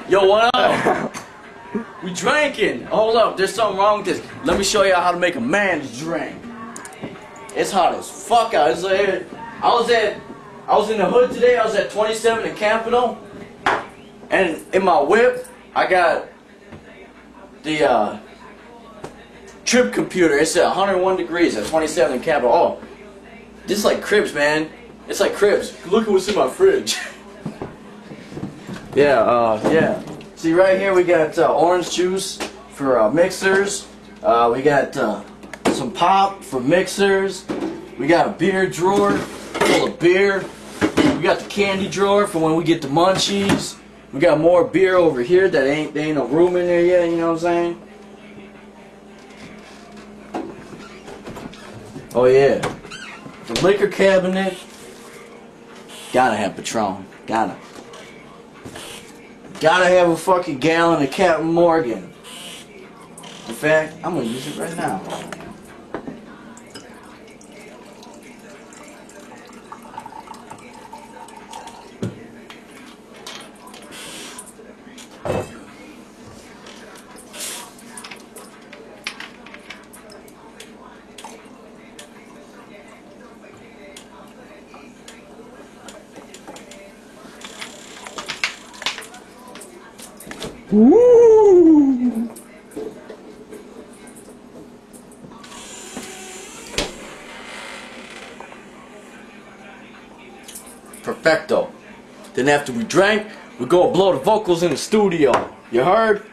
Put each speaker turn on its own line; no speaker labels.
Yo, what up? We drinking. Hold up, there's something wrong with this. Let me show you how to make a man's drink. It's hot as fuck out. It's like, I was in the hood today. I was at 27 in Capitol, and in my whip, I got the trip computer. It's at 101 degrees at 27 in Capitol. Oh, this is like Cribs, man. It's like Cribs. Look at what's in my fridge. Yeah. See right here we got orange juice for mixers. We got some pop for mixers. We got a beer drawer full of beer. We got the candy drawer for when we get the munchies. We got more beer over here that ain't no room in there yet. You know what I'm saying? Oh yeah, the liquor cabinet. Gotta have Patron. Gotta have a fucking gallon of Captain Morgan. In fact, I'm gonna use it right now. Woo! Perfecto. Then after we drank, we go blow the vocals in the studio. You heard?